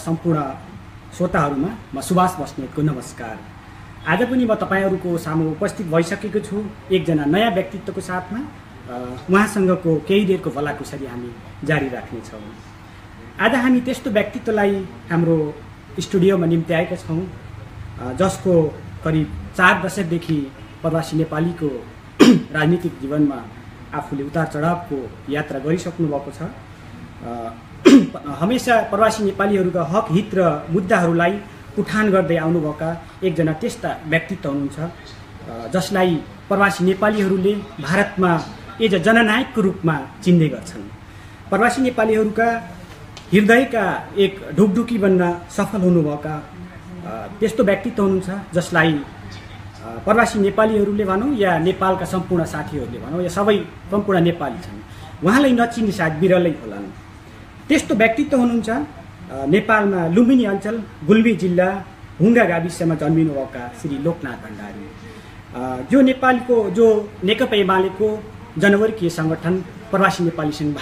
सम्पूर्ण श्रोताहरूमा म सुभाष बस्नेतको नमस्कार। आज पनि म तपाईहरुको सामु उपस्थित भइसकेको छु एकजना नयाँ व्यक्तित्वको साथमा। उहाँसँगको केही देरको भलाकुसारी हामी जारी राख्नेछौँ। आज हामी त्यस्तो व्यक्तित्वलाई हाम्रो स्टुडियोमा निम्त्याएका छौँ जसको करिब 4 दशकदेखि प्रवासी नेपालीको राजनीतिक जीवनमा आफूले उतार चढावको यात्रा गरिसक्नु भएको छ। हमेशा प्रवासी नेपालीहरूका हक हित र मुद्दाहरूलाई उठान गर्दै आउनुभएका एकजना त्यस्ता व्यक्तित्व हुनुहुन्छ जसलाई प्रवासी नेपालीहरूले भारतमा एज जननायकको रूपमा चिन्ने गर्छन्। प्रवासी नेपालीहरूका हृदयका एक ढुकढुकी बन्न सफल हुनुभएका त्यस्तो व्यक्तित्व हुनुहुन्छ जसलाई प्रवासी नेपालीहरूले भनौँ या नेपालका सम्पूर्ण साथीहरूले भनौँ या सबै सम्पूर्ण नेपाली छन्, उहाँलाई नचिन्ने सायद बिरलै होलान्। त्यस्तो व्यक्तित्व हुनुहुन्छ नेपालमा लुम्बिनी अञ्चल गुल्मी जिल्ला हुङ्गा गाविसमा जन्मिनुभएका श्री लोकनाथ भण्डारी, जो नेपालको जो नेकपा एमालेको जनवर्गीय सङ्गठन प्रवासी नेपाली सङ्घ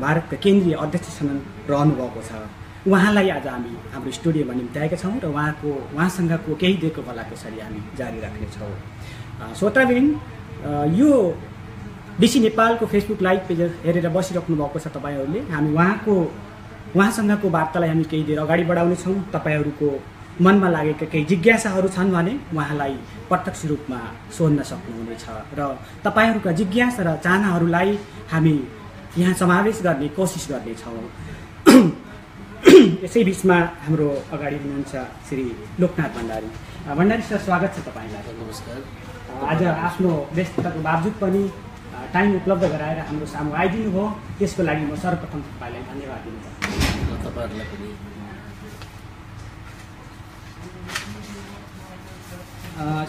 भारतका केन्द्रीय अध्यक्ष समेत रहनुभएको छ। उहाँलाई आज हामी हाम्रो स्टुडियोमा निम्त्याएका छौँ र उहाँसँगको केही देरको भलाकुसारी हामी जारी राख्नेछौँ। श्रोतावृन्द, यो डिसी नेपालको फेसबुक लाइभ पेज हेरेर बसिराख्नु भएको छ तपाईँहरूले। हामी उहाँसँगको वार्तालाई हामी केही देर अगाडि बढाउनेछौँ। तपाईँहरूको मनमा लागेका केही जिज्ञासाहरू छन् भने उहाँलाई प्रत्यक्ष रूपमा सोध्न सक्नुहुनेछ र तपाईँहरूका जिज्ञासा र चाहनाहरूलाई हामी यहाँ समावेश गर्ने कोसिस गर्नेछौँ। यसै बिचमा हाम्रो अगाडि हुनुहुन्छ श्री लोकनाथ भण्डारी। भण्डारी सर, स्वागत छ तपाईँलाई। नमस्कार। आज आफ्नो व्यस्तताको बावजुद पनि टाइम उपलब्ध गराएर हाम्रो सामु आइदिनु भयो, त्यसको लागि म सर्वप्रथम तपाईँलाई धन्यवाद दिन चाहन्छु। तपाईँहरूलाई पनि।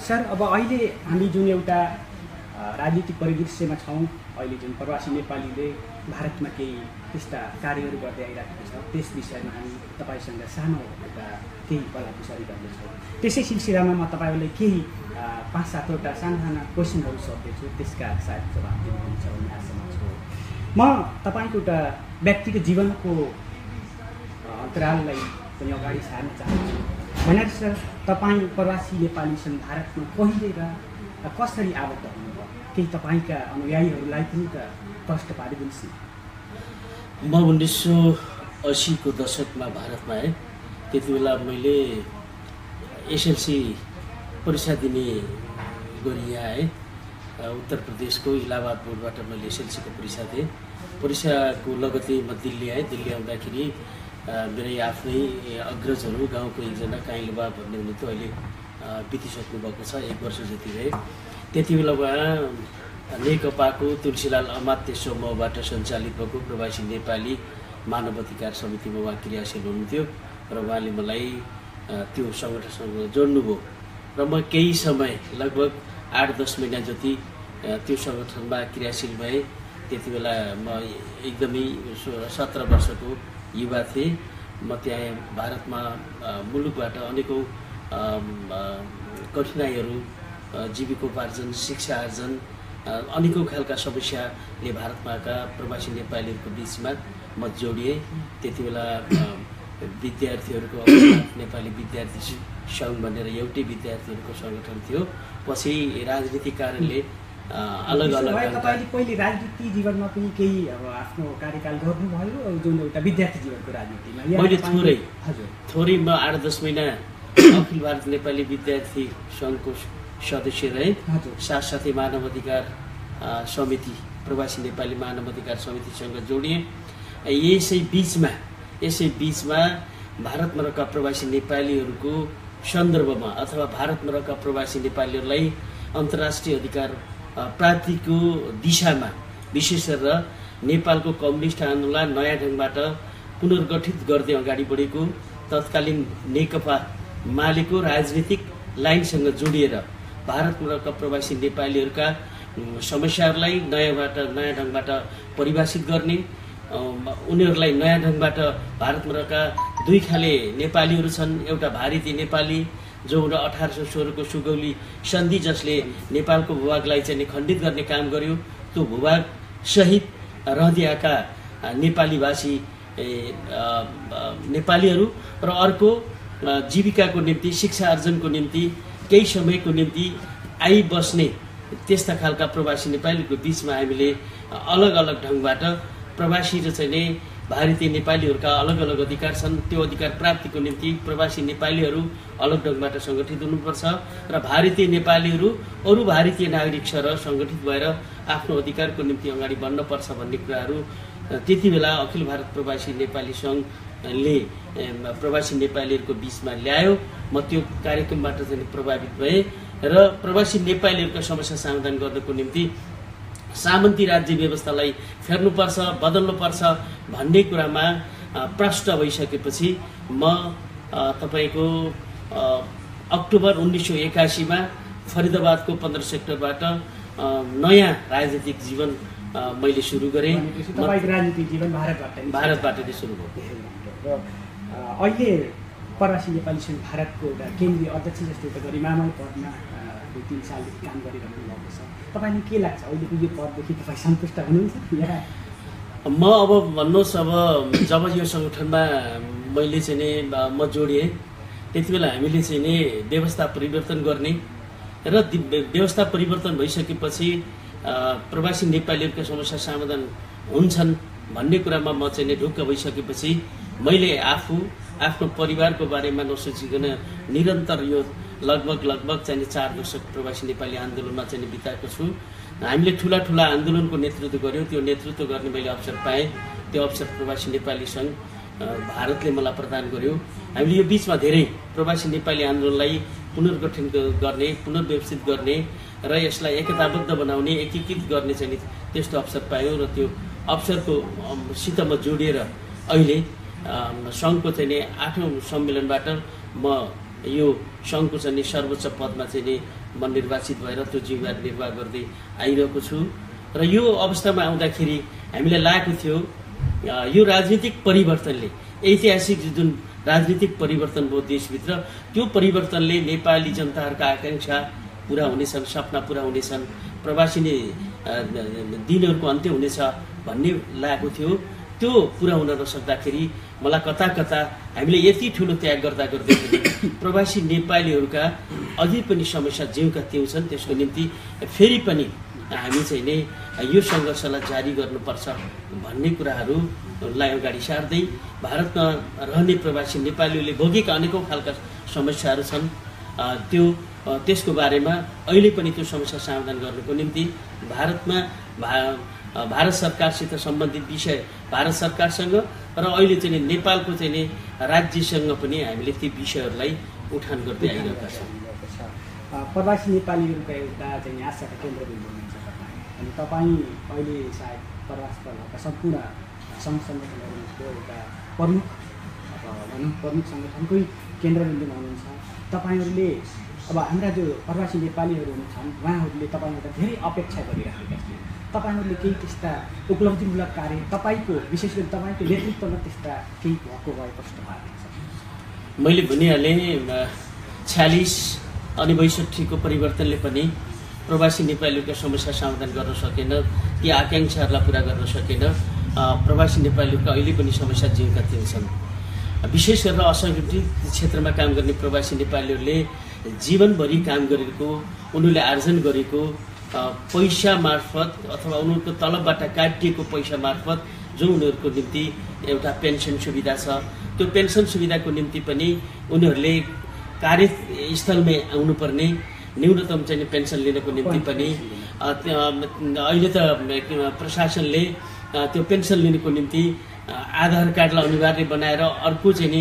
सर, अब अहिले हामी जुन एउटा राजनीतिक परिदृश्यमा छौँ, अहिले जुन प्रवासी नेपालीले भारतमा केही त्यस्ता कार्यहरू गर्दै आइरहेको छ, त्यस विषयमा हामी तपाईँसँग सानो एउटा केही भलाकुसारी गर्नेछौँ। त्यसै सिलसिलामा म तपाईँहरूलाई केही 5-7वटा साना क्वेसनहरू सोध्दैछु, त्यसका सायद जवाब दिनुहुन्छ भन्ने आशामा छु। म तपाईँको एउटा व्यक्तिगत जीवनको अन्तराललाई पनि अगाडि सार्न चाहन्छु। भण्डारी सर, तपाईँ प्रवासी नेपाली सङ्घ भारतमा कहिले र कसरी आबद्ध हुनुभयो? केही तपाईँका अनुयायीहरूलाई पनि त प्रश्न पारिदिनुहोस् न। म 1980 को दशकमा भारतमा आएँ। त्यति बेला मैले एसएलसी परीक्षा दिने गरी यहाँ आएँ। उत्तर प्रदेशको इलाहाबाद बोर्डबाट मैले एसएलसीको परीक्षा दिएँ। परीक्षाको लगत्तै म दिल्ली आएँ। दिल्ली आउँदाखेरि मेरै आफ्नै अग्रजहरू गाउँको एकजना काइलोबा भन्ने हुनुहुन्थ्यो, अहिले बितिसक्नु भएको छ, 1 वर्ष जति रहे। त्यति बेला उहाँ नेकपाको तुलसीलाल अमात्य समूहबाट सञ्चालित भएको प्रवासी नेपाली मानव अधिकार समितिमा उहाँ क्रियाशील हुनुहुन्थ्यो र उहाँले मलाई त्यो सङ्गठनसँग जोड्नुभयो र म केही समय लगभग 8-10 महिना जति त्यो सङ्गठनमा क्रियाशील भएँ। त्यति बेला म एकदमै 17 वर्षको युवा थिएँ। म त्यहाँ भारतमा मुलुकबाट अनेकौँ कठिनाइहरू, जीविकोपार्जन, शिक्षा आर्जन, अनेकौँ खालका समस्याले भारतमाका प्रवासी नेपालीहरूको बिचमा म जोडिएँ। त्यति बेला विद्यार्थीहरूको नेपाली विद्यार्थी सङ्घ भनेर एउटै विद्यार्थीहरूको सङ्गठन थियो। पछि राजनीतिक कारणले अलग अलग। तपाईँले पहिले राजनीति जीवनमा पनि केही अब आफ्नो कार्यकाल गर्नुभयो, जुन एउटा विद्यार्थी जीवनको राजनीतिमा? मैले थोरै म 8-10 महिना अखिल भारत नेपाली विद्यार्थी सङ्घको सदस्य रहे। साथसाथै मानव अधिकार समिति, प्रवासी नेपाली मानव अधिकार समितिसँग जोडिएँ। यसै बिचमा भारतमा रहेका प्रवासी नेपालीहरूको सन्दर्भमा अथवा भारतमा रहेका प्रवासी नेपालीहरूलाई अन्तर्राष्ट्रिय अधिकार प्राप्तिको दिशामा विशेष गरेर नेपालको कम्युनिस्ट आन्दोलन नयाँ ढङ्गबाट पुनर्गठित गर्दै अगाडि बढेको तत्कालीन नेकपा मालेको राजनीतिक लाइनसँग जोडिएर भारतमा रहेका प्रवासी नेपालीहरूका समस्याहरूलाई नयाँ ढङ्गबाट परिभाषित गर्ने, उनीहरूलाई नयाँ ढङ्गबाट भारतमा रहेका 2 खाले नेपालीहरू छन्। एउटा भारतीय नेपाली जो 1816 को सुगौली सन्धि जसले नेपालको भूभागलाई चाहिँ खण्डित गर्ने काम गर्यो, त्यो भूभाग सहित रहँदै आएका नेपाली भाषी नेपालीहरू र अर्को जीविकाको निम्ति शिक्षा आर्जनको निम्ति केही समयको निम्ति आइबस्ने त्यस्ता खालका प्रवासी नेपालीको बिचमा हामीले अलग अलग ढङ्गबाट प्रवासी र चाहिँ नि भारतीय नेपालीहरूका अलग अलग अधिकार छन्। त्यो अधिकार प्राप्तिको निम्ति प्रवासी नेपालीहरू अलग ढङ्गबाट सङ्गठित हुनुपर्छ र भारतीय नेपालीहरू अरू भारतीय नागरिक सर सङ्गठित भएर आफ्नो अधिकारको निम्ति अगाडि बढ्नुपर्छ भन्ने कुराहरू त्यति बेला अखिल भारत प्रवासी नेपाली सङ्घले प्रवासी नेपालीहरूको बिचमा ल्यायो। म त्यो कार्यक्रमबाट चाहिँ प्रभावित भएँ र प्रवासी नेपालीहरूका समस्या समाधान गर्नको निम्ति सामन्ती राज्य व्यवस्थालाई फेर्नुपर्छ, बदल्नुपर्छ भन्ने कुरामा प्रष्ट भइसकेपछि म तपाईँको अक्टोबर 1981 फरिदाबादको 15 सेक्टरबाट नयाँ राजनीतिक जीवन मैले सुरु गरेँ। तपाईँको राजनीतिक जीवन भारतबाट नै सुरु भयो। र अहिले प्रवासी नेपाली सङ्घ भारतको एउटा केन्द्रीय अध्यक्ष जस्तो एउटा गरिमामय पदमा 2-3 सालदेखि काम गरिरहनु भएको छ। तपाईँलाई के लाग्छ अहिलेको यो पददेखि तपाईँ सन्तुष्ट हुनुहुन्छ? म अब भन्नुहोस्, अब जब यो सङ्गठनमा मैले चाहिँ नि म जोडिएँ त्यति बेला हामीले चाहिँ नि व्यवस्था परिवर्तन गर्ने र व्यवस्था परिवर्तन भइसकेपछि प्रवासी नेपालीहरूका समस्या समाधान हुन्छन् भन्ने कुरामा म चाहिँ नि ढुक्क भइसकेपछि मैले आफ्नो परिवारको बारेमा नसोचिकन निरन्तर यो लगभग चाहिँ 4 दशक प्रवासी नेपाली आन्दोलनमा चाहिँ बिताएको छु। हामीले ठुला आन्दोलनको नेतृत्व गर्यौँ। त्यो नेतृत्व गर्ने मैले अवसर पाएँ। त्यो अवसर प्रवासी नेपाली सङ्घ भारतले मलाई प्रदान गर्यो। हामीले यो बिचमा धेरै प्रवासी नेपाली आन्दोलनलाई पुनर्गठन गर्ने, पुनर्व्यवस्थित गर्ने र यसलाई एकताबद्ध बनाउने, एकीकृत गर्ने चाहिँ त्यस्तो अवसर पायौँ र त्यो अवसरको सित म जोडिएर अहिले सङ्घको चाहिँ नि 8औं सम्मेलनबाट म यो सङ्घको चाहिँ सर्वोच्च पदमा चाहिँ नि म निर्वाचित भएर त्यो जिम्मेवारी निर्वाह गर्दै आइरहेको छु। र यो अवस्थामा आउँदाखेरि हामीलाई लागेको थियो यो राजनीतिक परिवर्तनले, ऐतिहासिक जुन राजनीतिक परिवर्तन भयो देशभित्र, त्यो परिवर्तनले नेपाली जनताहरूका आकाङ्क्षा पुरा हुनेछन्, सपना पुरा हुनेछन्, प्रवासी दिनहरूको अन्त्य हुनेछ भन्ने लागेको थियो। त्यो पुरा हुन नसक्दाखेरि मलाई कता हामीले यति ठुलो त्याग गर्दा प्रवासी नेपालीहरूका अझै पनि समस्या ज्यूका त्यौँ छन्। त्यसको निम्ति फेरि पनि हामी चाहिँ नै यो सङ्घर्षलाई जारी गर्नुपर्छ भन्ने कुराहरूलाई अगाडि सार्दै भारतमा रहने प्रवासी नेपालीहरूले भोगेका अनेकौँ खालका समस्याहरू छन्। त्यसको बारेमा अहिले पनि त्यो समस्या समाधान गर्नको निम्ति भारत सरकारसित सम्बन्धित विषय भारत सरकारसँग र अहिले चाहिँ नेपालको चाहिँ राज्यसँग पनि हामीले ती विषयहरूलाई उठान गर्दै आइरहेका छौँ। प्रवासी नेपालीहरूका एउटा चाहिँ आशाका केन्द्रबिन्दु हुनुहुन्छ अनि तपाईँ अहिले सायद प्रवासका सम्पूर्ण सङ्घ सङ्गठनहरूको एउटा प्रमुख सङ्गठनकै केन्द्रबिन्दुमा हुनुहुन्छ। तपाईँहरूले अब हाम्रा जो प्रवासी नेपालीहरू हुन्छन् उहाँहरूले तपाईँबाट धेरै अपेक्षा गरिराखेका थिए। तपाईँहरूले केही त्यस्ता उपलब्धिमूलक कार्य तपाईँको विशेष गरी तपाईँको नेतृत्वमा त्यस्ता केही भएको भए कस्तो लाग्छ? मैले भनिहालेँ 46 अनि 62को परिवर्तनले पनि प्रवासी नेपालीहरूका समस्या समाधान गर्न सकेन, ती आकाङ्क्षाहरूलाई पुरा गर्न सकेन। प्रवासी नेपालीहरूका अहिले पनि समस्या जीवका छन्। विशेष गरेर असङ्गठित क्षेत्रमा काम गर्ने प्रवासी नेपालीहरूले जीवनभरि काम गरेको, उनीहरूले आर्जन गरेको पैसा मार्फत अथवा उनीहरूको तलबबाट काटिएको पैसा मार्फत जो उनीहरूको निम्ति एउटा पेन्सन सुविधा छ, त्यो पेन्सन सुविधाको निम्ति पनि उनीहरूले कार्यस्थलमै आउनुपर्ने, न्यूनतम चाहिँ पेन्सन लिनको निम्ति पनि अहिले त प्रशासनले त्यो पेन्सन लिनको निम्ति आधार कार्डलाई अनिवार्य बनाएर अर्को चाहिँ नि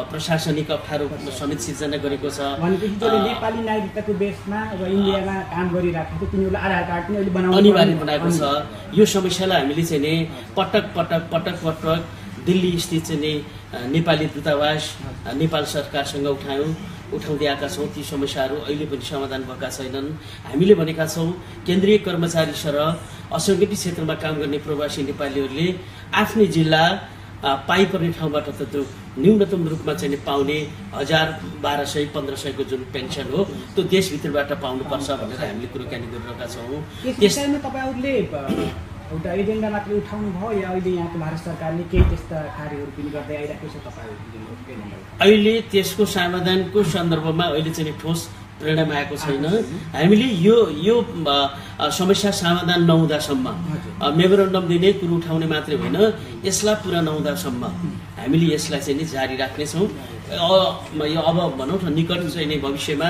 प्रशासनिक अप्ठ्यारो समेत सिर्जना गरेको छ। नेपाली नागरिकताको बेसमा अब इन्डियामा काम गरिराखेको तिनीहरूलाई आधार कार्ड पनि अहिले अनिवार्य बनाएको छ। यो समस्यालाई हामीले चाहिँ नि पटक दिल्ली स्थित चाहिँ नि नेपाली दूतावास नेपाल सरकारसँग उठाउँदै आएका छौँ। ती समस्याहरू अहिले पनि समाधान भएका छैनन्। हामीले भनेका छौँ केन्द्रीय कर्मचारी सरह असङ्गठित क्षेत्रमा काम गर्ने प्रवासी नेपालीहरूले आफ्नै जिल्ला पाइपर्ने ठाउँबाट त त्यो न्यूनतम रूपमा चाहिँ पाउने 1000-1200-1500 जुन पेन्सन हो त्यो देशभित्रबाट पाउनुपर्छ भनेर हामीले कुराकानी गरिरहेका छौँ। त्यसैमा तपाईँहरूले एउटा एजेन्डा मात्रै उठाउनु भयो या अहिले यहाँको भारत सरकारले केही त्यस्ता कार्यहरू पनि गर्दै आइरहेको छ तपाईँ? अहिले त्यसको समाधानको सन्दर्भमा अहिले चाहिँ ठोस परिणाम आएको छैन। हामीले यो समस्या समाधान नहुँदासम्म मेमोरेन्डम दिने कुरो उठाउने मात्रै होइन, यसलाई पुरा नहुँदासम्म हामीले यसलाई चाहिँ जारी राख्नेछौँ। अब भनौँ न निकट चाहिँ नै भविष्यमा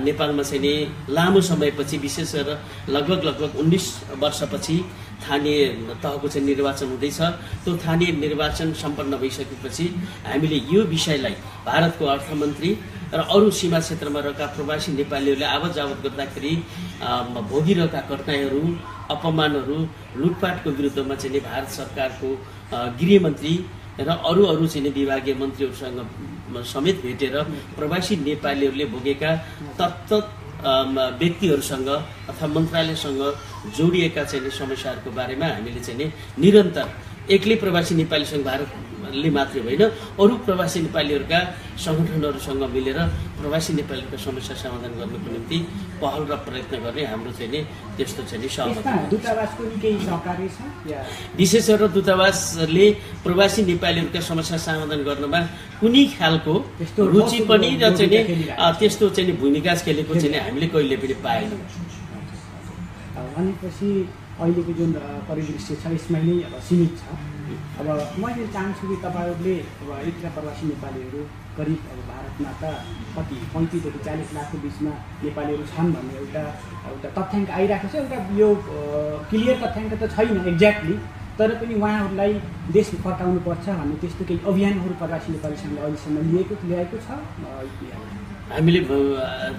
नेपालमा चाहिँ नि लामो समयपछि, विशेष गरेर लगभग 19 वर्षपछि स्थानीय तहको चाहिँ निर्वाचन हुँदैछ। त्यो स्थानीय निर्वाचन सम्पन्न भइसकेपछि हामीले यो विषयलाई भारतको अर्थमन्त्री र अरू सीमा क्षेत्रमा रहेका प्रवासी नेपालीहरूले आवत जावत गर्दाखेरि भोगिरहेका कठिनाइहरू, अपमानहरू, लुटपाटको विरुद्धमा चाहिँ भारत सरकारको गृहमन्त्री र अरू चाहिँ विभागीय मन्त्रीहरूसँग समेत भेटेर प्रवासी नेपालीहरूले भोगेका तत्त व्यक्तिहरूसँग अथवा मन्त्रालयसँग जोडिएका चाहिँ समस्याहरूको बारेमा हामीले चाहिँ निरन्तर एक्लै प्रवासी नेपालीसँग भारतले मात्रै होइन अरू प्रवासी नेपालीहरूका सङ्गठनहरूसँग मिलेर प्रवासी नेपालीहरूका समस्या समाधान गर्नको निम्ति पहल र प्रयत्न गर्ने हाम्रो चाहिँ त्यस्तो चाहिँ विशेष गरेर दूतावासले प्रवासी नेपालीहरूका समस्या समाधान गर्नमा कुनै खालको रुचि पनि र चाहिँ त्यस्तो चाहिँ भूमिका खेलेको चाहिँ हामीले कहिले पनि पाएनौँ। भनेपछि अहिलेको जुन परिदृश्य छ यसमा नै अब सीमित छ। अब मैले चाहन्छु कि तपाईँहरूले अब यत्र प्रवासी नेपालीहरू करिब अब भारतमा त कति 35 देखि 40 लाखको बिचमा नेपालीहरू छन् भन्ने एउटा तथ्याङ्क आइरहेको छ। एउटा यो क्लियर तथ्याङ्क त छैन एक्ज्याक्टली, तर पनि उहाँहरूलाई देश फर्काउनु पर्छ भन्ने त्यस्तो केही अभियानहरू प्रवासी नेपालीसँग अहिलेसम्म ल्याएको छ। हामीले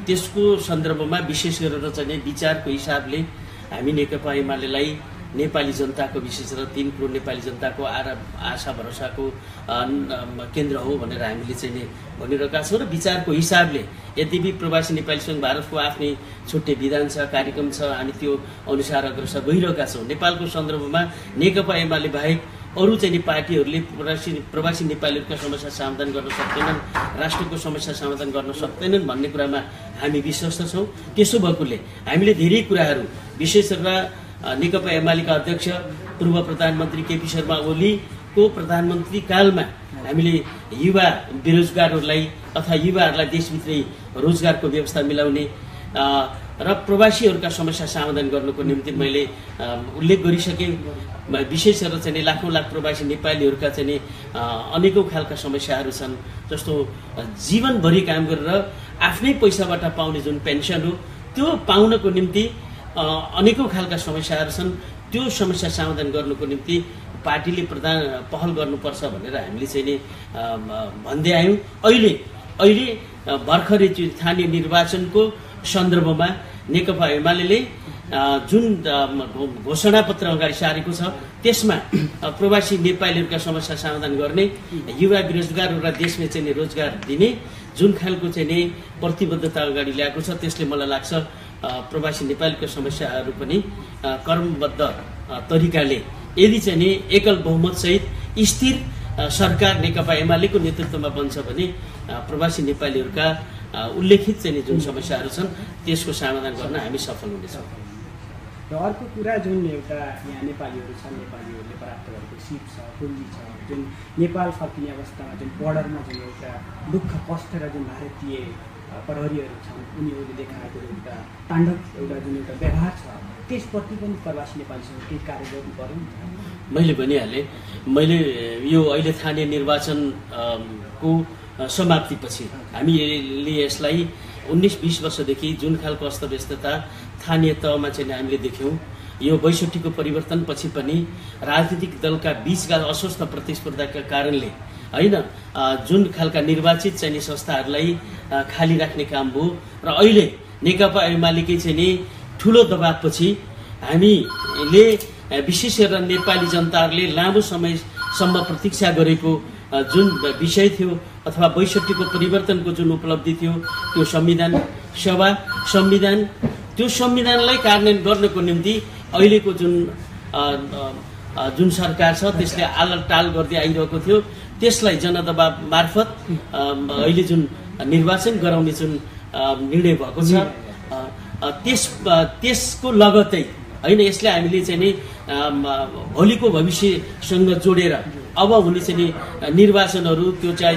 त्यसको सन्दर्भमा विशेष गरेर चाहिँ विचारको हिसाबले हामी नेकपा एमालेलाई नेपाली जनताको विशेष गरेर 3 करोड नेपाली जनताको आशा भरोसाको केन्द्र हो भनेर हामीले चाहिँ भनिरहेका छौँ। र विचारको हिसाबले यद्यपि प्रवासी नेपालीसँग भारतको आफ्नै छुट्टै विधान छ, कार्यक्रम छ, हामी त्यो अनुसार अग्रसर गइरहेका छौँ। नेपालको सन्दर्भमा नेकपा एमाले बाहेक अरू चाहिँ पार्टीहरूले प्रवासी नेपालीहरूका समस्या समाधान गर्न सक्दैनन्, राष्ट्रको समस्या समाधान गर्न सक्दैनन् भन्ने कुरामा हामी विश्वस्त छौँ। त्यसो भएकोले हामीले धेरै कुराहरू विशेष गरेर नेकपा एमालेका अध्यक्ष पूर्व प्रधानमन्त्री केपी शर्मा ओलीको प्रधानमन्त्री कालमा हामीले युवा बेरोजगारहरूलाई अथवा युवाहरूलाई देशभित्रै रोजगारको व्यवस्था मिलाउने र प्रवासीहरूका समस्या समाधान गर्नको निम्ति मैले उल्लेख गरिसकेँ। विशेष गरेर चाहिँ लाखौँ लाख प्रवासी नेपालीहरूका चाहिँ अनेकौँ खालका समस्याहरू छन्, जस्तो जीवनभरि काम गरेर आफ्नै पैसाबाट पाउने जुन पेन्सन हो त्यो पाउनको निम्ति अनेकौँ खालका समस्याहरू छन्। त्यो समस्या समाधान गर्नुको निम्ति पार्टीले पहल गर्नुपर्छ भनेर हामीले चाहिँ नि भन्दै आयौँ। अहिले भर्खरै स्थानीय निर्वाचनको सन्दर्भमा नेकपा एमाले जुन घोषणापत्र अगाडि सारेको छ त्यसमा प्रवासी नेपालीहरूका समस्या समाधान गर्ने, युवा बेरोजगारहरूलाई देशमा चाहिँ रोजगार दिने जुन खालको चाहिँ नि प्रतिबद्धता अगाडि ल्याएको छ त्यसले मलाई लाग्छ प्रवासी नेपालीको समस्याहरू पनि कर्मबद्ध तरिकाले यदि चाहिँ नि एकल बहुमत सहित स्थिर सरकार नेकपा एमालेको नेतृत्वमा बन्छ भने प्रवासी नेपालीहरूका उल्लेखित चाहिँ जुन समस्याहरू छन् त्यसको समाधान गर्न हामी सफल हुनेछौँ। र अर्को कुरा जुन एउटा यहाँ नेपालीहरू छन्, नेपालीहरूले प्राप्त गरेको सिप छ, पुँजी छ, जुन नेपाल फर्किने अवस्थामा जुन बोर्डरमा जुन एउटा दुःख कष्ट र जुन भारतीय प्रहरीहरू छन् उनीहरूले देखाएको एउटा ताण्डव एउटा जुन एउटा व्यवहार छ त्यसप्रति पनि प्रवासी नेपालीसँग केही कार्य गर्नु पर्यो। मैले भनिहालेँ, मैले यो अहिले स्थानीय निर्वाचनको समाप्तिपछि हामीले यसलाई 19-20 वर्षदेखि जुन खालको अस्तव्यस्तता स्थानीय तहमा चाहिँ हामीले देख्यौँ, यो 62को परिवर्तनपछि पनि राजनीतिक दलका बीचका अस्वस्थ प्रतिस्पर्धाका कारणले होइन जुन खालका निर्वाचित चाहिँ संस्थाहरूलाई खाली राख्ने काम भयो र अहिले नेकपा एमालेकै चाहिँ नि ठुलो दबावपछि हामीले विशेष गरेर नेपाली जनताहरूले लामो समयसम्म प्रतीक्षा गरेको जुन विषय थियो अथवा 62को परिवर्तनको जुन उपलब्धि थियो त्यो त्यो संविधानलाई कार्यान्वयन गर्नको निम्ति अहिलेको जुन सरकार छ त्यसले आलटाल गर्दै आइरहेको थियो। त्यसलाई जनदबाव मार्फत अहिले जुन निर्वाचन गराउने जुन निर्णय भएको छ त्यसको लगत्तै होइन। यसले हामीले चाहिँ नि भोलिको भविष्यसँग जोडेर अब हुने चाहिँ नि निर्वाचनहरू, त्यो चाहे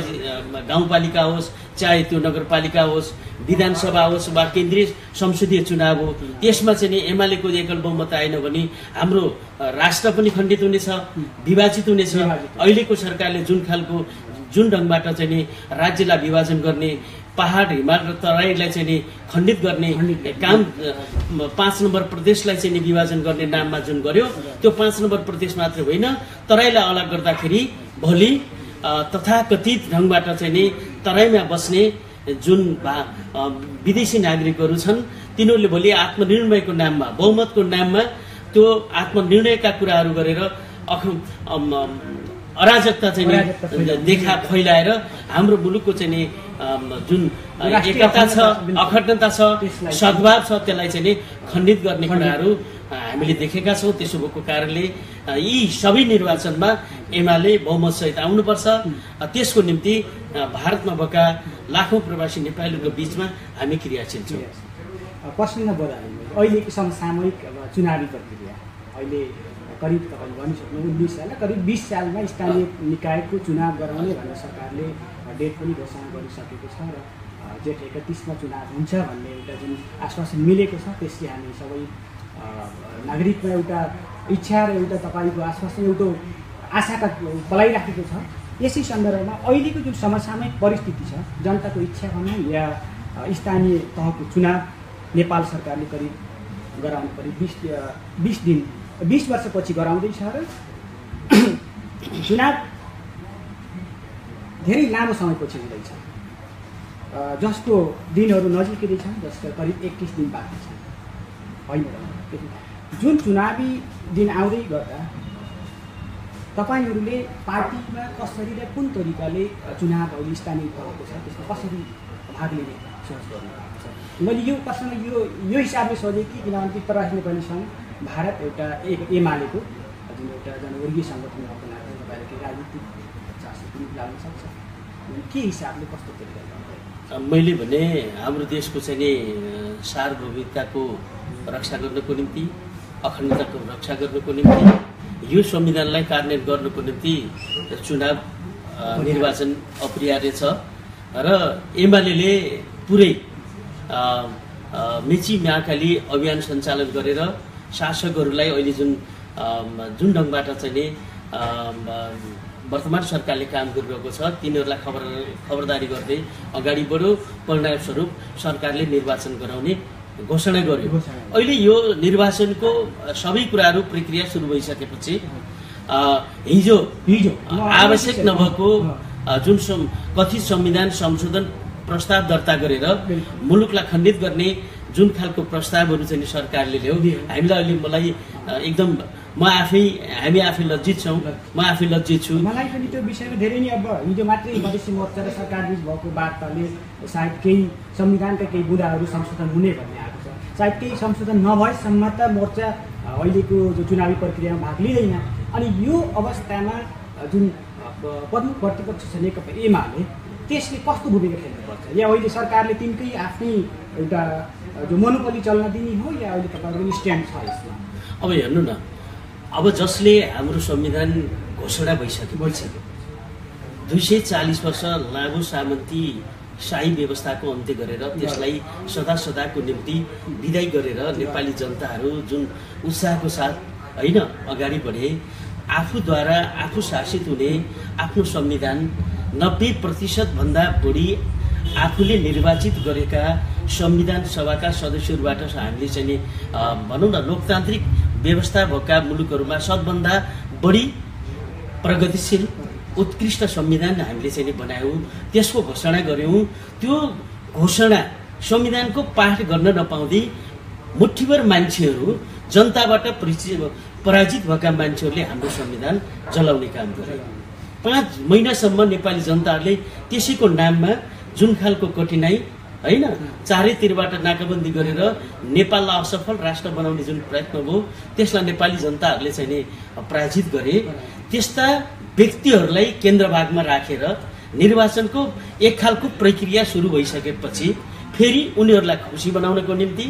गाउँपालिका होस्, चाहे त्यो नगरपालिका होस्, विधानसभा होस् वा केन्द्रीय संसदीय चुनाव हो, त्यसमा चाहिँ नि एमालेको एकल बहुमत आएन भने हाम्रो राष्ट्र पनि खण्डित हुनेछ, विभाजित हुनेछ। अहिलेको सरकारले जुन ढङ्गबाट चाहिँ नि राज्यलाई विभाजन गर्ने, पहाड हिमाल र तराईलाई चाहिँ नि खण्डित गर्ने काम, 5 नम्बर प्रदेशलाई चाहिँ नि विभाजन गर्ने नाममा जुन गर्यो, त्यो 5 नम्बर प्रदेश मात्र होइन, तराईलाई अलग गर्दाखेरि भोलि तथाकथित ढङ्गबाट चाहिँ नि तराईमा बस्ने जुन विदेशी नागरिकहरू छन्, तिनीहरूले भोलि आत्मनिर्णयको नाममा, बहुमतको नाममा त्यो आत्मनिर्णयका कुराहरू गरेर अराजकता चाहिँ देखा फैलाएर हाम्रो मुलुकको चाहिँ नि जुन एकता छ, अखण्डता छ, सद्भाव छ, त्यसलाई चाहिँ नि खण्डित गर्ने कुराहरू हामीले देखेका छौँ। त्यसो भएको कारणले यी सबै निर्वाचनमा एमाले बहुमतसहित आउनुपर्छ। त्यसको निम्ति भारतमा भएका लाखौँ प्रवासी नेपालीहरूको बिचमा हामी क्रियाशील छौँ। प्रश्न अहिलेको समसामयिक चुनावी प्रक्रिया अहिले करिब तपाईँले भनिसक्नु 19 साल, करिब 20 सालमा स्थानीय निकायको चुनाव गराउने भनेर सरकारले डेट पनि घोषणा गरिसकेको छ र जेठ 31मा चुनाव हुन्छ भन्ने एउटा जुन आश्वासन मिलेको छ, त्यसले हामी सबै नागरिकमा एउटा इच्छा र एउटा तपाईँको आश्वासन, एउटा आशाका पलाइराखेको छ। यसै सन्दर्भमा अहिलेको जुन समसामयिक परिस्थिति छ, जनताको इच्छा भनौँ या स्थानीय तहको चुनाव नेपाल सरकारले करिब गराउनु पऱ्यो 20 वर्षपछि गराउँदैछ र चुनाव धेरै लामो समयपछि हुँदैछ, जसको दिनहरू नजिकै छन्, जसको करिब 21 दिन बाँकी छन् होइन। जुन चुनावी दिन आउँदै गर्दा तपाईँहरूले पार्टीमा कसरी र कुन तरिकाले चुनाव अहिले स्थानीय तहको छ त्यसमा कसरी भाग लिने सोच गर्नुहुन्छ? मैले यो प्रश्न यो हिसाबले सोधेँ कि किनभने प्रवासी नेपाली सङ्घ भारत एउटा एमालेको जुन एउटा जनवर्गीय सङ्गठन भएको नाताले तपाईँले केही राजनीतिक चासो पनि लाग्न सक्छ, के हिसाबले कस्तो तरिकाले? मैले भने हाम्रो देशको चाहिँ नि सार्वभौमिकताको रक्षा गर्नको निम्ति, अखण्डताको रक्षा गर्नको निम्ति, यो संविधानलाई कार्यान्वयन गर्नको निम्ति चुनाव निर्वाचन अपरिहार्य छ र एमाले पुरै मेची महाकाली अभियान सञ्चालन गरेर शासकहरूलाई अहिले जुन ढङ्गबाट चाहिँ नि वर्तमान सरकारले काम गरिरहेको छ, तिनीहरूलाई खबरदारी गर्दै अगाडि बढ्यो। परिणामस्वरूप सरकारले निर्वाचन गराउने घोषणा गर्यो। अहिले यो निर्वाचनको सबै कुराहरू प्रक्रिया सुरु भइसकेपछि हिजो आवश्यक नभएको जुन कथित संविधान संशोधन प्रस्ताव दर्ता गरेर मुलुकलाई खण्डित गर्ने जुन खालको प्रस्तावहरू चाहिँ सरकारले ल्यायो, हामीलाई अहिले मलाई एकदम हामी आफै लज्जित छौँ, म आफै लज्जित छु। मलाई पनि त्यो विषयमा धेरै नै अब हिजो मात्रै मधेसी मोर्चा र सरकार बिच भएको वार्ताले सायद केही संविधानका केही बुँदाहरू संशोधन हुने भन्ने आएको छ। सायद केही संशोधन नभएसम्म त मोर्चा अहिलेको जो चुनावी प्रक्रियामा भाग लिँदैन। अनि यो अवस्थामा जुन प्रमुख प्रतिपक्ष छ नेकपा एमाले, त्यसले कस्तो भूमिका खेल्नुपर्छ? या अहिले सरकारले तिनकै आफ्नै एउटा जो मोनोपोली चल्न दिने हो या अहिले तपाईँहरूको स्ट्यान्ड छ यसमा? अब हेर्नु न, अब जसले हाम्रो संविधान घोषणा भइसक्यो 240 वर्ष लामो सामन्ती शाही व्यवस्थाको अन्त्य गरेर त्यसलाई सदाको निम्ति विदाई गरेर नेपाली जनताहरू जुन उत्साहको साथ होइन अगाडि बढे, आफूद्वारा आफू शासित हुने आफ्नो संविधान 90% भन्दा बढी आफूले निर्वाचित गरेका संविधान सभाका सदस्यहरूबाट हामीले चाहिँ भनौँ न लोकतान्त्रिक व्यवस्था भएका मुलुकहरूमा सबभन्दा बढी प्रगतिशील उत्कृष्ट संविधान हामीले चाहिँ बनायौँ, त्यसको घोषणा गऱ्यौँ। त्यो घोषणा संविधानको पाठ गर्न नपाउँदै मुठ्ठीभर मान्छेहरू, जनताबाट पराजित भएका मान्छेहरूले हाम्रो संविधान जलाउने काम गरे। 5 महिनासम्म नेपाली जनताहरूले त्यसैको नाममा जुन खालको कठिनाई होइन चारैतिरबाट नाकाबन्दी गरेर नेपाललाई असफल राष्ट्र बनाउने जुन प्रयत्न भयो, त्यसलाई नेपाली जनताहरूले चाहिँ नि पराजित गरे। त्यस्ता व्यक्तिहरूलाई केन्द्रभागमा राखेर निर्वाचनको एक खालको प्रक्रिया सुरु भइसकेपछि फेरि उनीहरूलाई खुसी बनाउनको निम्ति,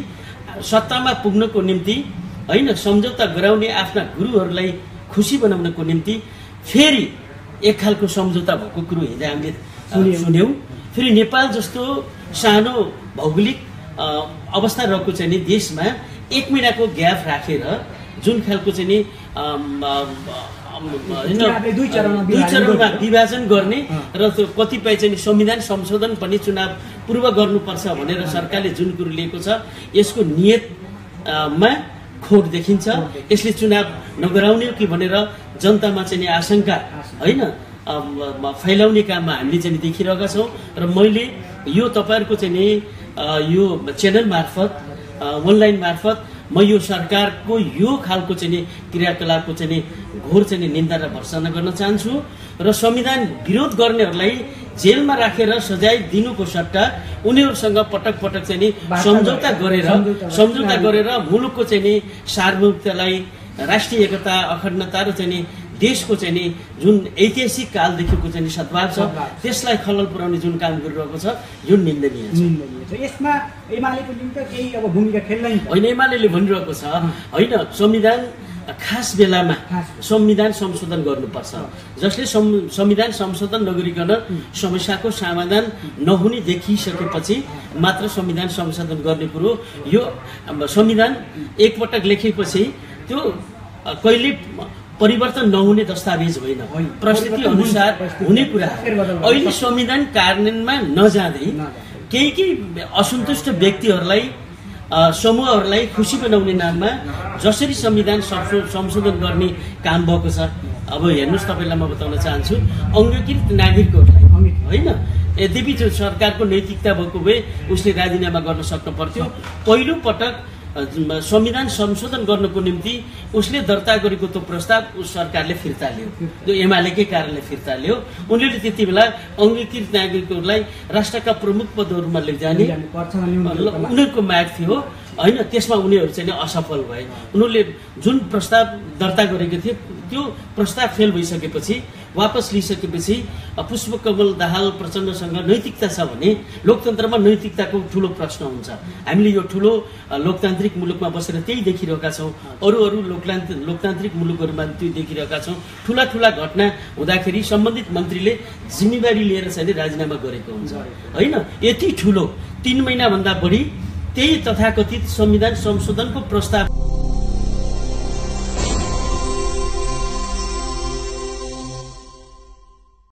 सत्तामा पुग्नको निम्ति होइन सम्झौता गराउने आफ्ना गुरुहरूलाई खुसी बनाउनको निम्ति फेरि एक खालको सम्झौता भएको कुरो हिजो हामीले सुन्यौँ। फेरि नेपाल जस्तो सानो भौगोलिक अवस्था रहेको चाहिँ नि देशमा 1 महिनाको ग्याप राखेर जुन खालको चाहिँ नि दुई चरणमा विभाजन गर्ने र त्यो कतिपय चाहिँ संविधान संशोधन पनि चुनाव पूर्व गर्नुपर्छ भनेर सरकारले जुन कुरो लिएको छ यसको नियतमा खोट देखिन्छ। यसले चुनाव नगराउने कि भनेर जनतामा चाहिँ आशंका होइन फैलाउने काममा हामीले चाहिँ देखिरहेका छौँ। र मैले यो तपाईँहरूको चाहिँ नि यो च्यानल मार्फत अनलाइन मार्फत म यो सरकारको यो खालको चाहिँ नि क्रियाकलापको चाहिँ नि घोर चाहिँ नि निन्दा र भर्त्सना गर्न चाहन्छु। र संविधान विरोध गर्नेहरूलाई जेलमा राखेर सजाय दिनुको सट्टा उनीहरूसँग पटक पटक चाहिँ नि सम्झौता गरेर मुलुकको चाहिँ नि सार्वभौमतालाई राष्ट्रिय एकता अखण्डता र चाहिँ नि देशको चाहिँ नि जुन ऐतिहासिक कालदेखिको चाहिँ नि सद्भाव छ त्यसलाई खलल पुर्याउने जुन काम गरिरहेको छ यो निन्दनीय छ। यसमा एमालेको निम्ति केही अब भूमिका खेल्दैन होइन। एमाले भनिरहेको छ होइन संविधान खास बेलामा संविधान संशोधन गर्नुपर्छ, जसले संविधान संशोधन नगरिकन समस्याको समाधान नहुने देखिसकेपछि मात्र संविधान संशोधन गर्ने कुरो। यो संविधान एकपटक लेखेपछि त्यो कहिले परिवर्तन नहुने दस्तावेज होइन, परिस्थिति अनुसार हुने कुरा। अहिले संविधान कार्यान्वयनमा नजाँदै केही असन्तुष्ट व्यक्तिहरूलाई समूहहरूलाई खुसी बनाउने नाममा जसरी संविधान संशोधन गर्ने काम भएको छ। अब हेर्नुहोस्, तपाईँलाई म बताउन चाहन्छु, अङ्गीकृत नागरिकहरूलाई होइन, यद्यपि त्यो सरकारको नैतिकता भएको भए उसले राजीनामा गर्न सक्नु पर्थ्यो। पहिलो पटक संविधान संशोधन गर्नको निम्ति उसले दर्ता गरेको त्यो प्रस्ताव उस सरकारले फिर्ता लियो, त्यो एमालेकै कारणले फिर्ता लियो। उनीहरूले त्यति बेला अङ्गीकृत नागरिकहरूलाई राष्ट्रका प्रमुख पदहरूमा लैजाने उनीहरूको माग थियो होइन। त्यसमा उनीहरू चाहिँ असफल भए। उनीहरूले जुन प्रस्ताव दर्ता गरेको थिए त्यो प्रस्ताव फेल भइसकेपछि वापस लिइसकेपछि पुष्पकमल दाहाल प्रचण्डसँग नैतिकता छ भने लोकतन्त्रमा नैतिकताको ठुलो प्रश्न हुन्छ। हामीले यो ठुलो लोकतान्त्रिक मुलुकमा बसेर त्यही देखिरहेका छौँ, अरू लोकतान्त्रिक मुलुकहरूमा त्यो देखिरहेका छौँ। ठुला घटना हुँदाखेरि सम्बन्धित मन्त्रीले जिम्मेवारी लिएर चाहिँ राजीनामा गरेको हुन्छ होइन। यति ठुलो 3 महिनाभन्दा बढी त्यही तथाकथित संविधान संशोधनको प्रस्ताव